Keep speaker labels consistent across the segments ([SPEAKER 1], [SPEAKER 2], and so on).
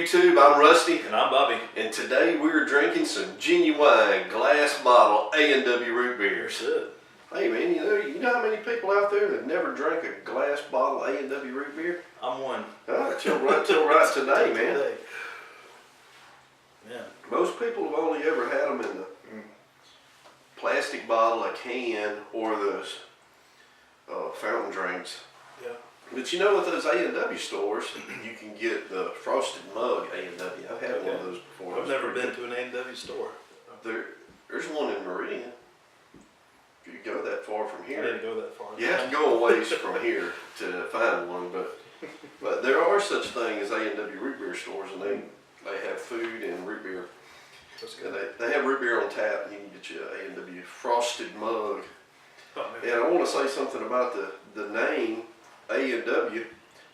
[SPEAKER 1] YouTube? I'm Rusty.
[SPEAKER 2] And I'm Bobby.
[SPEAKER 1] And today we're drinking some genuine glass bottle A&W root beers.
[SPEAKER 2] That's it.
[SPEAKER 1] Hey man, you know how many people out there that never drank a glass bottle A&W root beer?
[SPEAKER 2] I'm one.
[SPEAKER 1] Till right today, man.
[SPEAKER 2] Yeah.
[SPEAKER 1] Most people have only ever had them in the plastic bottle, a can, or those fountain drinks.
[SPEAKER 2] Yeah.
[SPEAKER 1] But you know, with those A&W stores, you can get the frosted mug A&W. I've had one of those before.
[SPEAKER 2] I've never been to an A&W store.
[SPEAKER 1] There's one in Meridian. If you go that far from here.
[SPEAKER 2] I didn't go that far.
[SPEAKER 1] You have to go a ways from here to find one, but there are such things as A&W root beer stores, and they have food and root beer.
[SPEAKER 2] That's good.
[SPEAKER 1] And they have root beer on tap, and you can get you an A&W frosted mug.
[SPEAKER 2] Oh,
[SPEAKER 1] and I want to say something about the name A&W.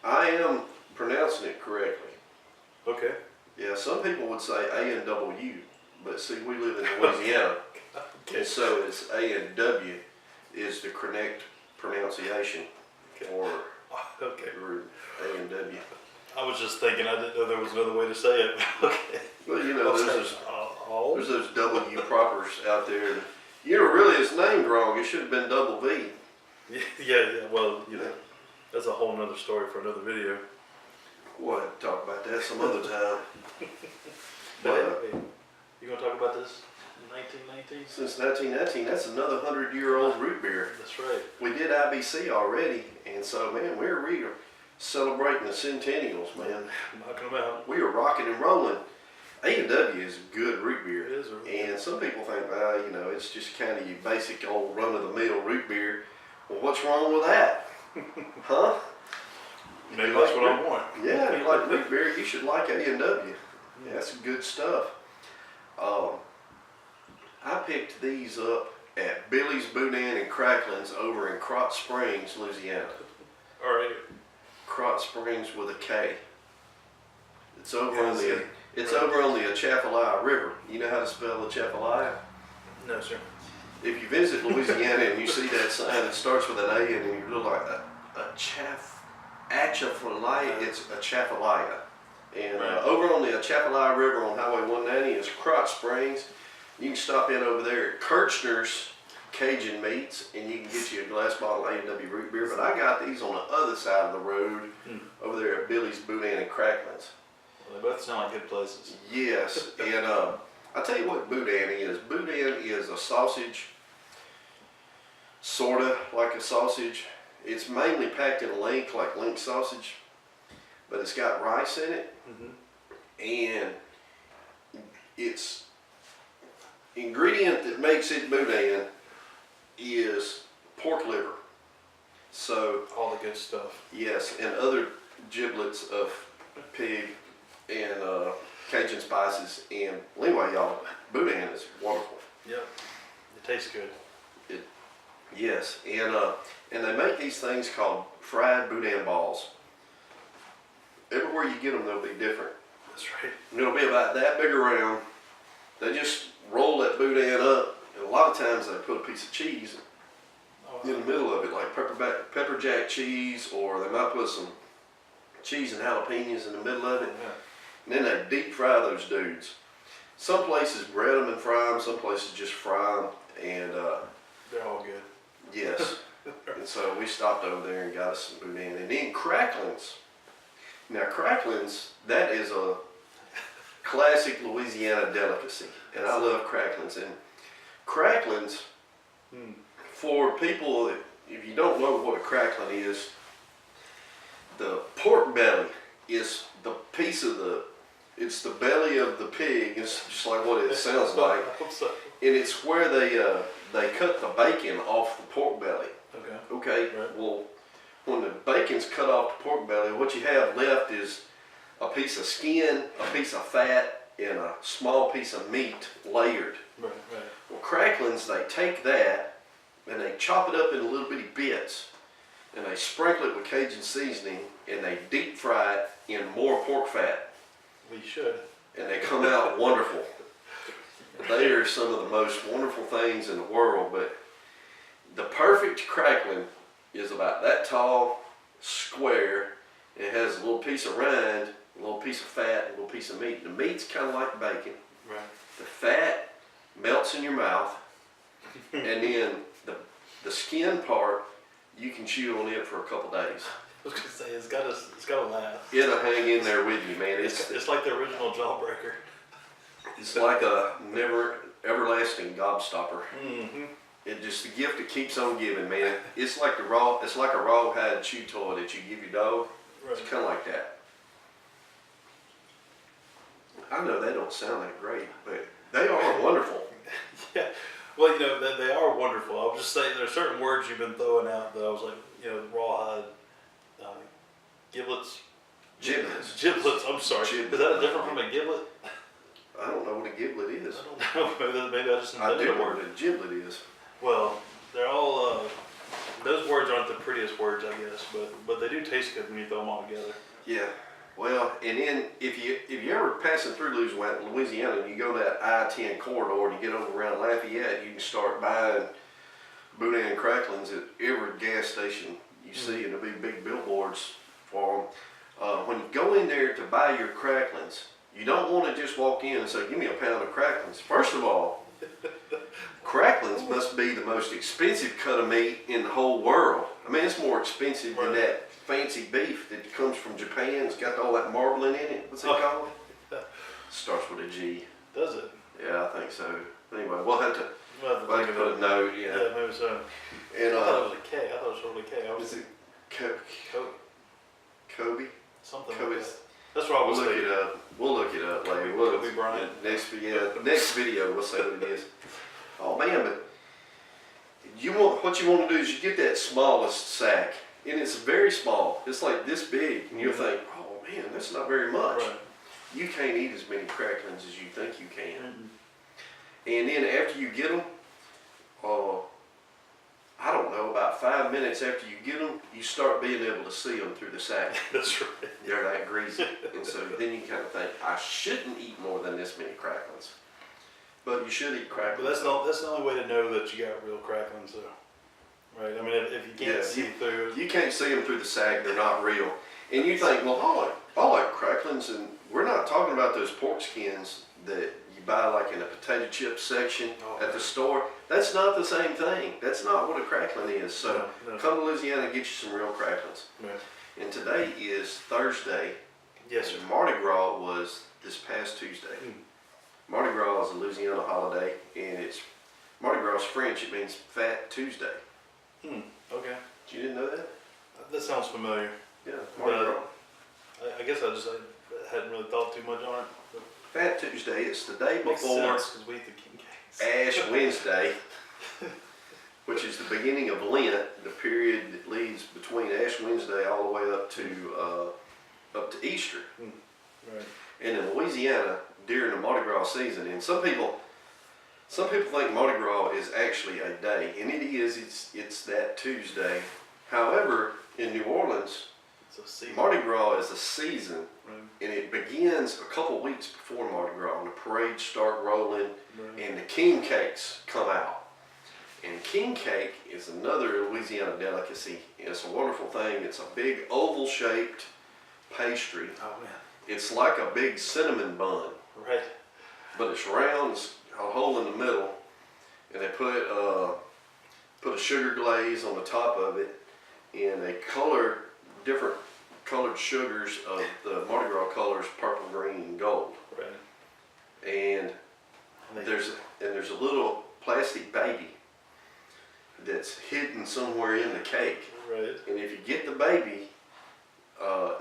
[SPEAKER 1] I am pronouncing it correctly.
[SPEAKER 2] Okay.
[SPEAKER 1] Yeah, some people would say A&W, but see, we live in Louisiana,
[SPEAKER 2] Okay.
[SPEAKER 1] and so it's A&W is the correct pronunciation for
[SPEAKER 2] Okay.
[SPEAKER 1] A&W.
[SPEAKER 2] I was just thinking, I didn't know there was another way to say it. Okay.
[SPEAKER 1] Well, you know, there's
[SPEAKER 2] Oh.
[SPEAKER 1] those W propers out there. You know, really, it's named wrong. It should have been double V.
[SPEAKER 2] Yeah. Well, you know, that's a whole nother story for another video.
[SPEAKER 1] We'll have to talk about that some other time.
[SPEAKER 2] But hey, you gonna talk about this? 1919?
[SPEAKER 1] Since 1919, that's another 100-year-old root beer.
[SPEAKER 2] That's right.
[SPEAKER 1] We did IBC already, and so, man, we're celebrating the centennials, man.
[SPEAKER 2] Knocking them out.
[SPEAKER 1] We are rocking and rolling. A&W is a good root beer.
[SPEAKER 2] It is a root beer.
[SPEAKER 1] And some people think, well, you know, it's just kind of your basic old run-of-the-mill root beer. Well, what's wrong with that? Huh?
[SPEAKER 2] Maybe that's what I want.
[SPEAKER 1] Yeah, if you like root beer, you should like A&W. Yeah, that's good stuff. I picked these up at Billy's Boudin and Cracklins over in Krotz Springs, Louisiana.
[SPEAKER 2] All right.
[SPEAKER 1] Krotz Springs with a K. It's over on the Atchafalaya River. You know how to spell Atchafalaya?
[SPEAKER 2] No, sir.
[SPEAKER 1] If you visit Louisiana and you see that sign that starts with an A and you look like Atchafalaya, it's Atchafalaya. And over on the Atchafalaya River on Highway 190 is Krotz Springs. You can stop in over there at Kirchner's Cajun Meats and you can get you a glass bottle of A&W root beer. But I got these on the other side of the road over there at Billy's Boudin and Cracklins.
[SPEAKER 2] Well, they both sound like good places.
[SPEAKER 1] Yes, and I'll tell you what boudin is. Boudin is a sausage, sort of like a sausage. It's mainly packed in a link, like link sausage, but it's got rice in it, and its ingredient that makes it boudin is pork liver. So
[SPEAKER 2] all the good stuff.
[SPEAKER 1] yes, and other giblets of pig and Cajun spices, and anyway, y'all, boudin is wonderful.
[SPEAKER 2] Yep, it tastes good.
[SPEAKER 1] Yes, and they make these things called fried boudin balls. Everywhere you get them, they'll be different.
[SPEAKER 2] That's right.
[SPEAKER 1] And it'll be about that big around. They just roll that boudin up, and a lot of times they put a piece of cheese in the middle of it, like pepper jack cheese, or they might put some cheese and jalapenos in the middle of it. And then they deep fry those dudes. Some places bread them and fry them, some places just fry them, and
[SPEAKER 2] they're all good.
[SPEAKER 1] yes. And so we stopped over there and got us some boudin. And then cracklins. Now cracklins, that is a classic Louisiana delicacy, and I love cracklins. And cracklins, for people that, if you don't know what a cracklin is, the pork belly is the piece of it's the belly of the pig. It's just like what it sounds like. And it's where they cut the bacon off the pork belly. Okay.
[SPEAKER 2] Right.
[SPEAKER 1] Well, when the bacon's cut off the pork belly, what you have left is a piece of skin, a piece of fat, and a small piece of meat layered.
[SPEAKER 2] Right.
[SPEAKER 1] Well, cracklins, they take that and they chop it up into little bitty bits, and they sprinkle it with Cajun seasoning, and they deep fry it in more pork fat.
[SPEAKER 2] We should.
[SPEAKER 1] And they come out wonderful. They are some of the most wonderful things in the world, but the perfect cracklin is about that tall, square. It has a little piece of rind, a little piece of fat, and a little piece of meat. The meat's kind of like bacon.
[SPEAKER 2] Right.
[SPEAKER 1] The fat melts in your mouth, and then the skin part, you can chew on it for a couple days.
[SPEAKER 2] I was gonna say it's gotta last.
[SPEAKER 1] It'll hang in there with you, man.
[SPEAKER 2] It's like the original Jawbreaker.
[SPEAKER 1] It's like a everlasting gobstopper.
[SPEAKER 2] Mm-hmm.
[SPEAKER 1] It's just the gift that keeps on giving, man. It's like a rawhide chew toy that you give your dog.
[SPEAKER 2] Right.
[SPEAKER 1] It's kind of like that. I know they don't sound that great, but they are wonderful.
[SPEAKER 2] Yeah. Well, you know, they are wonderful. I was just saying there are certain words you've been throwing out that I was like, you know, rawhide, giblets.
[SPEAKER 1] Giblets.
[SPEAKER 2] Giblets, I'm sorry.
[SPEAKER 1] Giblets.
[SPEAKER 2] Is that different from a giblet?
[SPEAKER 1] I don't know what a giblet is.
[SPEAKER 2] I don't know. Maybe I just
[SPEAKER 1] I
[SPEAKER 2] invented
[SPEAKER 1] do
[SPEAKER 2] a
[SPEAKER 1] know
[SPEAKER 2] word.
[SPEAKER 1] what a giblet is.
[SPEAKER 2] Well, they're all, those words aren't the prettiest words, I guess, but they do taste good when you throw them all together.
[SPEAKER 1] Yeah. Well, and then if you ever passing through Louisiana and you go that I-10 corridor and you get over around Lafayette, you can start buying boudin and cracklins at every gas station you see, and there'll be big billboards for them. When you go in there to buy your cracklins, you don't want to just walk in and say, "Give me a pound of cracklins." First of all, cracklins must be the most expensive cut of meat in the whole world. I mean, it's more expensive than that fancy beef that comes from Japan. It's got all that marbling in it. What's it called? Starts with a G.
[SPEAKER 2] Does it?
[SPEAKER 1] Yeah, I think so. Anyway, we'll have to
[SPEAKER 2] Think
[SPEAKER 1] put a note.
[SPEAKER 2] Yeah, maybe so.
[SPEAKER 1] And
[SPEAKER 2] I thought it was a K. I thought it was totally K.
[SPEAKER 1] is it Kobe?
[SPEAKER 2] Something
[SPEAKER 1] Kobe.
[SPEAKER 2] like that. That's what I was
[SPEAKER 1] We'll look
[SPEAKER 2] thinking.
[SPEAKER 1] it up. We'll look it up later.
[SPEAKER 2] Kobe Bryant.
[SPEAKER 1] Next video, we'll say what it is. Oh man, but what you want to do is you get that smallest sack, and it's very small. It's like this big, and you'll think, "Oh man, that's not very much."
[SPEAKER 2] Right.
[SPEAKER 1] You can't eat as many cracklins as you think you can.
[SPEAKER 2] Mm-hmm.
[SPEAKER 1] And then after you get them, I don't know, about 5 minutes after you get them, you start being able to see them through the sack.
[SPEAKER 2] That's right.
[SPEAKER 1] They're that greasy. And so then you kind of think, I shouldn't eat more than this many cracklins. But you should eat cracklins.
[SPEAKER 2] But that's the only way to know that you got real cracklins, though. Right? I mean, if you can't see through.
[SPEAKER 1] You can't see them through the sack, they're not real. And you think, well, I like cracklins, and we're not talking about those pork skins that you buy like in a potato chip section at the store. That's not the same thing. That's not what a cracklin is. So
[SPEAKER 2] No.
[SPEAKER 1] come to Louisiana and get you some real cracklins.
[SPEAKER 2] Right.
[SPEAKER 1] And today is Thursday.
[SPEAKER 2] Yes, sir.
[SPEAKER 1] And Mardi Gras was this past Tuesday. Mardi Gras is a Louisiana holiday, and Mardi Gras is French. It means Fat Tuesday.
[SPEAKER 2] Okay.
[SPEAKER 1] You didn't know that?
[SPEAKER 2] That sounds familiar.
[SPEAKER 1] Yeah, Mardi Gras.
[SPEAKER 2] I guess I hadn't really thought too much on it. But
[SPEAKER 1] Fat Tuesday. It's the day
[SPEAKER 2] makes
[SPEAKER 1] before
[SPEAKER 2] sense because we eat the king cakes.
[SPEAKER 1] Ash Wednesday, which is the beginning of Lent, the period that leads between Ash Wednesday all the way up to Easter.
[SPEAKER 2] Right.
[SPEAKER 1] And in Louisiana, during the Mardi Gras season, and some people think Mardi Gras is actually a day, and it is. It's that Tuesday. However, in New Orleans,
[SPEAKER 2] It's a season.
[SPEAKER 1] Mardi Gras is a season,
[SPEAKER 2] Right.
[SPEAKER 1] and it begins a couple weeks before Mardi Gras. And the parades start rolling,
[SPEAKER 2] Right.
[SPEAKER 1] and the king cakes come out. And king cake is another Louisiana delicacy. It's a wonderful thing. It's a big oval-shaped pastry.
[SPEAKER 2] Oh man.
[SPEAKER 1] It's like a big cinnamon bun,
[SPEAKER 2] Right.
[SPEAKER 1] but it's round, it's got a hole in the middle, and they put a sugar glaze on the top of it, and they color different colored sugars of the Mardi Gras colors, purple, green, and gold.
[SPEAKER 2] Right.
[SPEAKER 1] And there's a little plastic baby that's hidden somewhere in the cake.
[SPEAKER 2] Right.
[SPEAKER 1] And if you get the baby,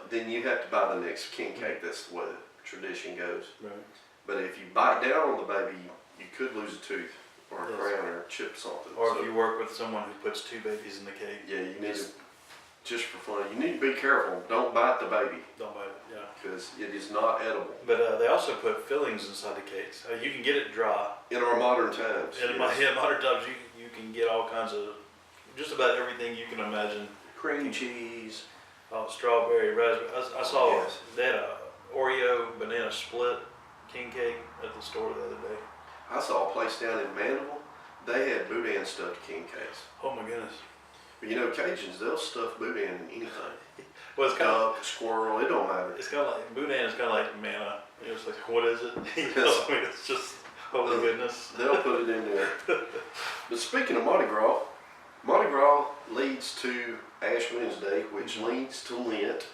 [SPEAKER 1] then you have to buy the next king cake. That's the way the tradition goes.
[SPEAKER 2] Right.
[SPEAKER 1] But if you bite down on the baby, you could lose a tooth or a
[SPEAKER 2] Yes.
[SPEAKER 1] crown or chip something.
[SPEAKER 2] Or
[SPEAKER 1] So,
[SPEAKER 2] if you work with someone who puts two babies in the cake.
[SPEAKER 1] yeah, you need to, just for fun, you need to be careful. Don't bite the baby
[SPEAKER 2] Don't bite it. Yeah.
[SPEAKER 1] because it is not edible.
[SPEAKER 2] But they also put fillings inside the cakes. You can get it dry.
[SPEAKER 1] In our modern times.
[SPEAKER 2] And in modern times, you can get all kinds of, just about everything you can imagine.
[SPEAKER 1] Cream cheese.
[SPEAKER 2] Strawberry, raspberry. I saw
[SPEAKER 1] Yes.
[SPEAKER 2] they had a Oreo banana split king cake at the store the other day.
[SPEAKER 1] I saw a place down in Mandeville. They had boudin stuffed king cakes.
[SPEAKER 2] Oh my goodness.
[SPEAKER 1] You know, Cajuns, they'll stuff boudin in anything.
[SPEAKER 2] Well, it's kind of
[SPEAKER 1] Duck, squirrel, it don't matter.
[SPEAKER 2] it's kind of like boudin is kind of like manna. You know, it's like what is it? You know, I mean, it's just holy goodness.
[SPEAKER 1] They'll put it in there. But speaking of Mardi Gras leads to Ash Wednesday, which leads to Lent,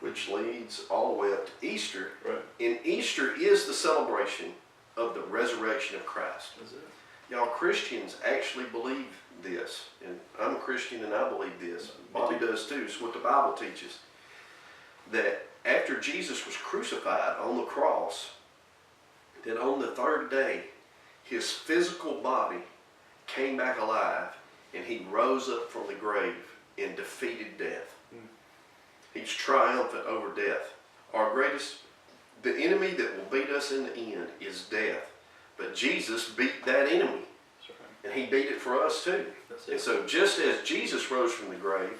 [SPEAKER 1] which leads all the way up to Easter.
[SPEAKER 2] Right.
[SPEAKER 1] And Easter is the celebration of the resurrection of Christ.
[SPEAKER 2] Is it?
[SPEAKER 1] Y'all Christians actually believe this, and I'm a Christian and I believe this. Bobby does too. It's what the Bible teaches. That after Jesus was crucified on the cross, that on the third day, his physical body came back alive and he rose up from the grave and defeated death. He's triumphant over death. The enemy that will beat us in the end is death. But Jesus beat that enemy. And he beat it for us too. And so just as Jesus rose from the grave,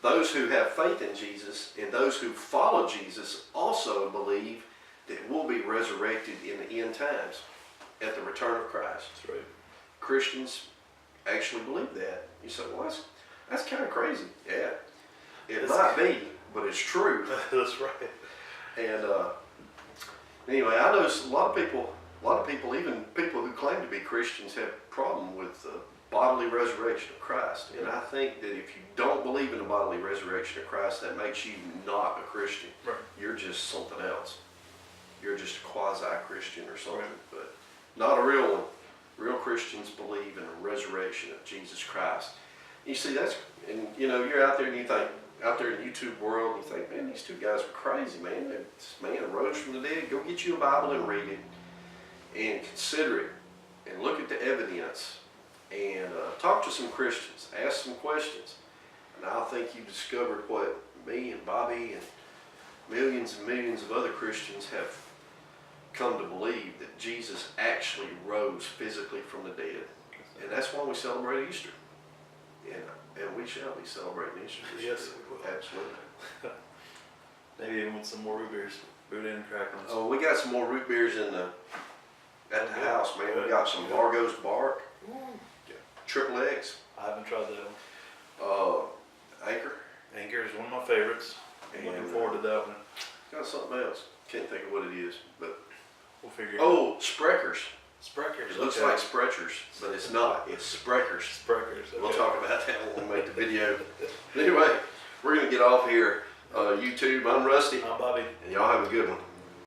[SPEAKER 1] those who have faith in Jesus and those who follow Jesus also believe that we'll be resurrected in the end times at the return of Christ.
[SPEAKER 2] That's right.
[SPEAKER 1] Christians actually believe that. You say, well, that's kind of crazy. Yeah, it might be, but it's true.
[SPEAKER 2] That's right.
[SPEAKER 1] And anyway, I know a lot of people, even people who claim to be Christians, have a problem with the bodily resurrection of Christ. And I think that if you don't believe in the bodily resurrection of Christ, that makes you not a Christian.
[SPEAKER 2] Right.
[SPEAKER 1] You're just something else. You're just a quasi-Christian or something,
[SPEAKER 2] Right.
[SPEAKER 1] but not a real one. Real Christians believe in the resurrection of Jesus Christ. You see, and you know, you're out there and you think, out there in the YouTube world, you think, man, these two guys are crazy, man. This man arose from the dead. Go get you a Bible and read it and consider it and look at the evidence and talk to some Christians, ask some questions. And I think you've discovered what me and Bobby and millions of other Christians have come to believe, that Jesus actually rose physically from the dead. And that's why we celebrate Easter. And we shall be celebrating Easter.
[SPEAKER 2] Yes, we will.
[SPEAKER 1] Absolutely.
[SPEAKER 2] Maybe even with some more root beers, boudin and cracklins.
[SPEAKER 1] Oh, we got some more root beers at the house, man. We got some Largo's Bark, Triple X,
[SPEAKER 2] I haven't tried that one.
[SPEAKER 1] Anchor,
[SPEAKER 2] Anchor is one of my favorites. I'm looking forward to that one.
[SPEAKER 1] got something else. Can't think of what it is, but
[SPEAKER 2] We'll figure it out.
[SPEAKER 1] oh, Spreckers.
[SPEAKER 2] Spreckers.
[SPEAKER 1] It looks like Sprechers, but it's not. It's Spreckers.
[SPEAKER 2] Spreckers. Okay.
[SPEAKER 1] We'll talk about that when we make the video. But anyway, we're gonna get off here. YouTube. I'm Rusty,
[SPEAKER 2] I'm Bobby.
[SPEAKER 1] and y'all have a good one.